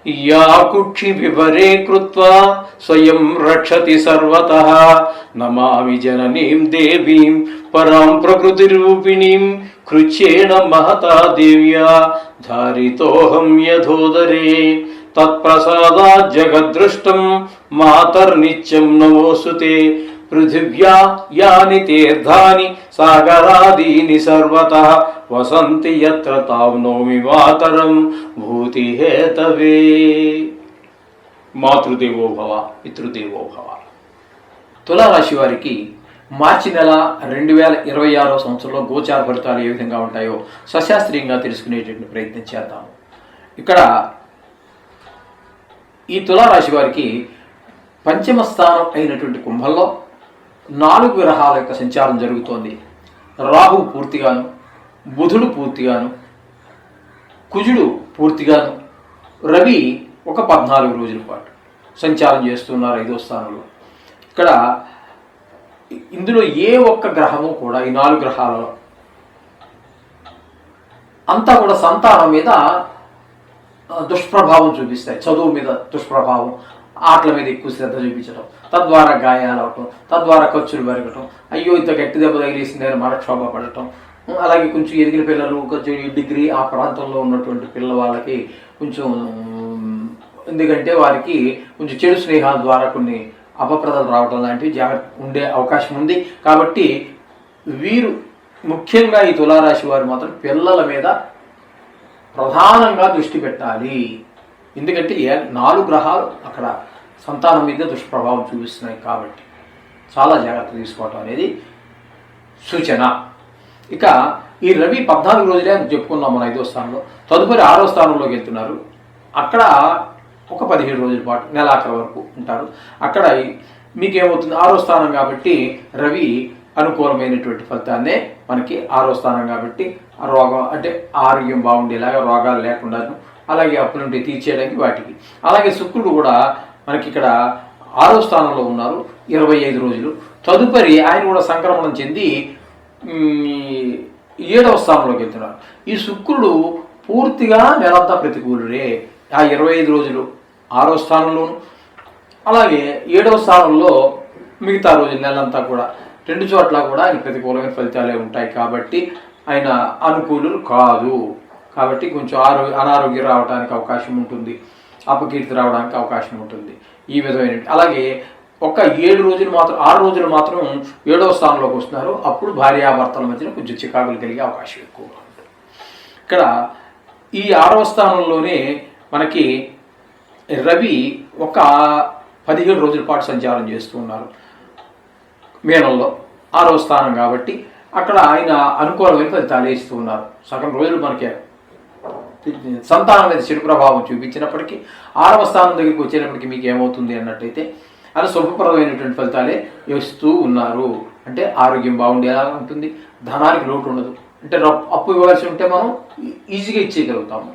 या कुक्षि विवरे कृत्वा स्वयं रक्षति सर्वतः नमामि जननीं देवीं परां प्रकृतिरूपिणीं कृच्छ्रेण महता देव्या धारितोऽहं यथोदरे तत्प्रसादात् जगद्दृष्टं मातर्नित्यं नमोऽस्तुते पृथिव्या यानि तीर्थानि सागरादीनि सर्वतः वसन्ति यत्र तां नौमि मातरं भूतिहेतवे మాతృదేవో భవ పితృదేవో భవ. తులారాశి వారికి మార్చి నెల 2026 సంవత్సరంలో గోచార ఫలితాలు ఏ విధంగా ఉంటాయో సశాస్త్రీయంగా తెలుసుకునేటువంటి ప్రయత్నం చేద్దాము. ఇక్కడ ఈ తులారాశి వారికి పంచమ స్థానం అయినటువంటి కుంభంలో 4 గ్రహాల యొక్క సంచారం జరుగుతోంది. రాహు పూర్తిగాను, బుధుడు పూర్తిగాను, కుజుడు పూర్తిగాను, రవి ఒక 14 రోజుల పాటు సంచారం చేస్తున్నారు 5వ స్థానంలో. ఇక్కడ ఇందులో ఏ ఒక్క గ్రహము కూడా ఈ 4 గ్రహాలలో అంతా కూడా సంతానం మీద దుష్ప్రభావం చూపిస్తాయి. చదువు మీద దుష్ప్రభావం, ఆటల మీద ఎక్కువ శ్రద్ధ చూపించడం, తద్వారా గాయాలు అవటం, తద్వారా ఖర్చులు పెరగటం, అయ్యో ఇంత గట్టి దెబ్బ తగిలేసిందని మనక్షోభ పడటం. అలాగే కొంచెం ఎదిగిన పిల్లలు, కొంచెం డిగ్రీ ఆ ప్రాంతంలో ఉన్నటువంటి పిల్లల వాళ్ళకి కొంచెం, ఎందుకంటే వారికి కొంచెం చెడు స్నేహాల ద్వారా కొన్ని అపప్రదలు రావడం లాంటివి జాగ్రత్త ఉండే అవకాశం ఉంది. కాబట్టి వీరు ముఖ్యంగా ఈ తులారాశి వారు మాత్రం పిల్లల మీద ప్రధానంగా దృష్టి పెట్టాలి. ఎందుకంటే 4 గ్రహాలు అక్కడ సంతానం మీద దుష్ప్రభావం చూపిస్తున్నాయి. కాబట్టి చాలా జాగ్రత్త తీసుకోవటం అనేది సూచన. ఇక ఈ రవి 14 రోజులే అని చెప్పుకున్నాం మన 5వ స్థానంలో. తదుపరి 6వ స్థానంలోకి వెళ్తున్నారు. అక్కడ ఒక 17 రోజుల పాటు నెలాఖరు వరకు ఉంటారు. అక్కడ మీకేమవుతుంది, 6వ స్థానం కాబట్టి రవి అనుకూలమైనటువంటి ఫలితాన్నే మనకి 6వ స్థానం కాబట్టి రోగం అంటే ఆరోగ్యం బాగుండేలాగా, రోగాలు లేకుండాను, అలాగే అప్పు నుండి తీర్చేయడానికి వాటికి. అలాగే శుక్రుడు కూడా మనకి ఇక్కడ 6వ స్థానంలో ఉన్నారు 25 రోజులు. తదుపరి ఆయన కూడా సంక్రమణం చెంది 7వ స్థానంలోకి వెళ్తున్నారు. ఈ శుక్రుడు పూర్తిగా నెలంతా ప్రతికూలుడే. ఆ 25 రోజులు 6వ స్థానంలోను, అలాగే 7వ స్థానంలో మిగతా రోజులు నెలంతా కూడా 2 చోట్ల కూడా ఆయన ప్రతికూలమైన ఫలితాలే ఉంటాయి. కాబట్టి ఆయన అనుకూలులు కాదు. కాబట్టి కొంచెం అనారోగ్యం రావడానికి అవకాశం ఉంటుంది, అపకీర్తి రావడానికి అవకాశం ఉంటుంది. ఈ విధమైన అలాగే ఒక 7 రోజులు మాత్రం 6 రోజులు మాత్రం 7వ స్థానంలోకి వస్తున్నారు. అప్పుడు భార్యాభర్తల మధ్యన కొంచెం చికాకులు కలిగే అవకాశం ఎక్కువగా ఉంటుంది. ఇక్కడ ఈ 6వ స్థానంలోనే మనకి రవి ఒక 17 రోజుల పాటు సంచారం చేస్తూ ఉన్నారు మేనంలో. 6వ స్థానం కాబట్టి అక్కడ ఆయన అనుకూలమైన ఫలితాలు ఇస్తూ ఉన్నారు. సగం రోజులు మనకి సంతానం మీద చెడు ప్రభావం చూపించినప్పటికీ 6వ స్థానం దగ్గరికి వచ్చేటప్పటికి మీకు ఏమవుతుంది అన్నట్టయితే అది శుభప్రదమైనటువంటి ఫలితాలే ఇస్తూ ఉన్నారు. అంటే ఆరోగ్యం బాగుండేలా ఉంటుంది, ధనానికి లోటు ఉండదు. అంటే అప్పు ఇవ్వాల్సి ఉంటే మనం ఈజీగా ఇచ్చేయగలుగుతాము,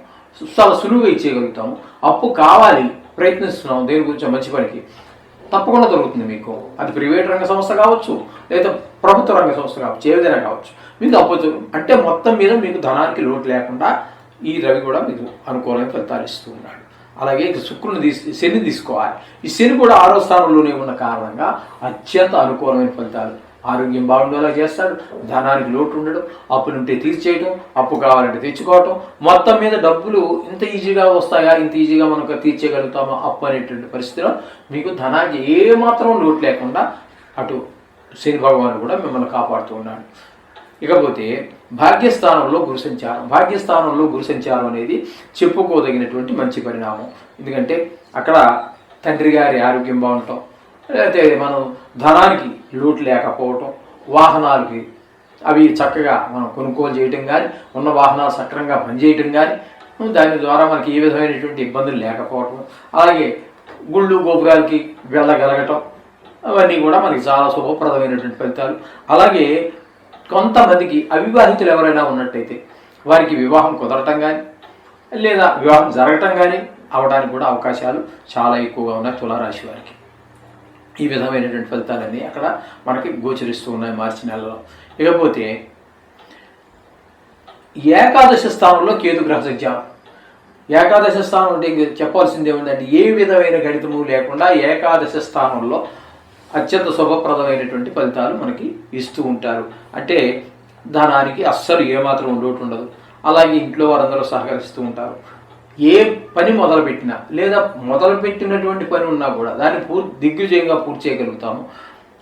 చాలా సులువుగా ఇచ్చేయగలుగుతాము. అప్పు కావాలి, ప్రయత్నిస్తున్నాము దేని గురించి మంచి పనికి, తప్పకుండా దొరుకుతుంది మీకు. అది ప్రైవేట్ రంగ సంస్థ కావచ్చు, లేదా ప్రభుత్వ రంగ సంస్థ కావచ్చు, ఏ విధంగా కావచ్చు. మీకు అప్పు అంటే మొత్తం మీద మీకు ధనానికి లోటు లేకుండా ఈ రవి కూడా మీకు అనుకూలమైన ఫలితాలు ఇస్తూ ఉన్నాడు. అలాగే శుక్రుని శని తీసుకోవాలి. ఈ శని కూడా 6వ స్థానంలోనే ఉన్న కారణంగా అత్యంత అనుకూలమైన ఫలితాలు. ఆరోగ్యం బాగుండేలా చేస్తాడు, ధనానికి లోటు ఉండడం, అప్పులుంటే తీర్చేయటం, అప్పు కావాలంటే తెచ్చుకోవటం, మొత్తం మీద డబ్బులు ఇంత ఈజీగా వస్తాయా, ఇంత ఈజీగా మనకు తీర్చేయగలుగుతామా అప్పు అనేటువంటి పరిస్థితిలో మీకు ధనానికి ఏమాత్రం లోటు లేకుండా అటు శని భగవానుడు కూడా మిమ్మల్ని కాపాడుతూ ఉన్నాడు. ఇకపోతే భాగ్యస్థానంలో గురు సంచారం. భాగ్యస్థానంలో గురు సంచారం అనేది చెప్పుకోదగినటువంటి మంచి పరిణామం. ఎందుకంటే అక్కడ తండ్రి గారి ఆరోగ్యం బాగుండటం, లేకపోతే మనం ధనానికి లోటు లేకపోవటం, వాహనాలకి అవి చక్కగా మనం కొనుగోలు చేయటం కానీ, ఉన్న వాహనాలు సక్రమంగా పనిచేయటం కానీ, దాని ద్వారా మనకి ఏ విధమైనటువంటి ఇబ్బందులు లేకపోవటం, అలాగే గుళ్ళు గోపురాలకి వెళ్ళగలగటం, అవన్నీ కూడా మనకి చాలా శుభప్రదమైనటువంటి ఫలితాలు. అలాగే కొంతమందికి అవివాహితులు ఎవరైనా ఉన్నట్టయితే వారికి వివాహం కుదరటం కానీ, లేదా వివాహం జరగటం కానీ అవడానికి కూడా అవకాశాలు చాలా ఎక్కువగా ఉన్నాయి తులారాశి వారికి. ఈ విధమైనటువంటి ఫలితాలన్నీ అక్కడ మనకి గోచరిస్తూ ఉన్నాయి మార్చి నెలలో. ఇకపోతే ఏకాదశి స్థానంలో కేతు గ్రహ సంచారం. ఏకాదశ స్థానం అంటే చెప్పాల్సింది ఏముందంటే ఏ విధమైన గణితము లేకుండా ఏకాదశ స్థానంలో అత్యంత శుభప్రదమైనటువంటి ఫలితాలు మనకి ఇస్తూ ఉంటారు. అంటే ధనానికి అస్సలు ఏమాత్రం లోటు ఉండదు. అలాగే ఇంట్లో వారందరూ సహకరిస్తూ ఉంటారు. ఏ పని మొదలుపెట్టినా లేదా మొదలుపెట్టినటువంటి పని ఉన్నా కూడా దాన్ని దిగ్విజయంగా పూర్తి చేయగలుగుతాము.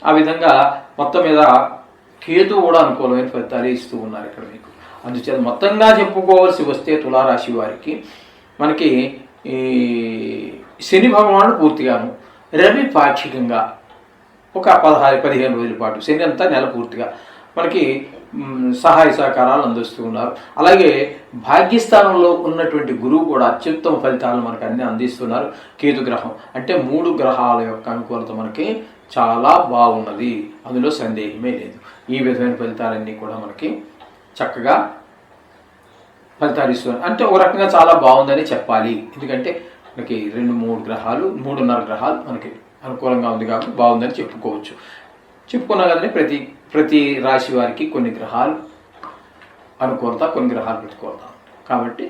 ఆ విధంగా మొత్తం మీద కేతు కూడా అనుకూలమైన ఫలితాలు ఇస్తూ ఉన్నారు ఇక్కడ మీకు. అందుచేత మొత్తంగా చెప్పుకోవాల్సి వస్తే తులారాశి వారికి మనకి ఈ శని భగవానుడు పూర్తిగాను, రవి పాక్షికంగా ఒక 15 రోజుల పాటు, శని అంతా నెల పూర్తిగా మనకి సహాయ సహకారాలు అందిస్తూ ఉన్నారు. అలాగే భాగ్యస్థానంలో ఉన్నటువంటి గురువు కూడా అత్యుత్తమ ఫలితాలు మనకు అన్ని అందిస్తున్నారు. కేతు గ్రహం అంటే 3 గ్రహాల యొక్క అనుకూలత మనకి చాలా బాగున్నది, అందులో సందేహమే లేదు. ఈ విధమైన ఫలితాలన్నీ కూడా మనకి చక్కగా ఫలితాలు ఇస్తున్నారు. అంటే ఒక రకంగా చాలా బాగుందని చెప్పాలి. ఎందుకంటే మనకి 2-3 గ్రహాలు 3.5 గ్రహాలు మనకి అనుకూలంగా ఉంది కాబట్టి బాగుందని చెప్పుకోవచ్చు. చెప్పుకున్నా కదండి, ప్రతి రాశి వారికి కొన్ని గ్రహాలు అనుకూలత, కొన్ని గ్రహాలు ప్రతికూలత. కాబట్టి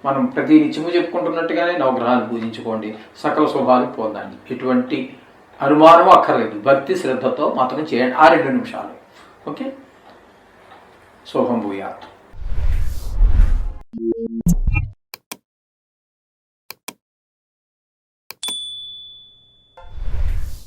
మనం ప్రతి నిత్యము చెప్పుకుంటున్నట్టుగానే నవగ్రహాలు పూజించుకోండి, సకల శుభాలు పొందండి. ఎటువంటి అనుమానం అక్కర్లేదు, భక్తి శ్రద్ధతో మాత్రం చేయండి ఆ 2 నిమిషాలు. ఓకే, శుభం భూయాత్.